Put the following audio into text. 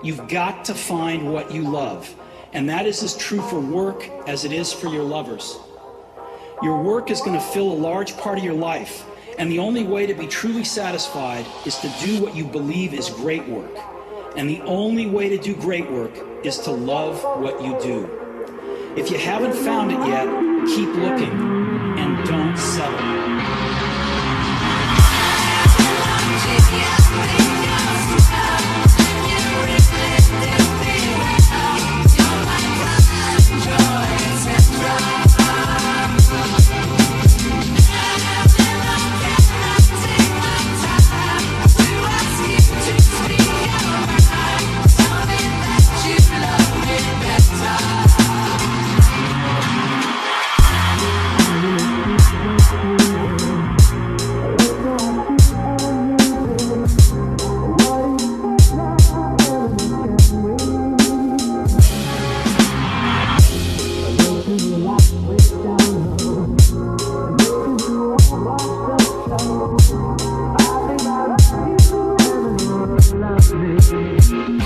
You've got to find what you love. And that is as true for work as it is for your lovers. Your work is going to fill a large part of your life. And the only way to be truly satisfied is to do what you believe is great work. And the only way to do great work is to love what you do. If you haven't found it yet, keep looking and don't settle. I think I love you, and I love me.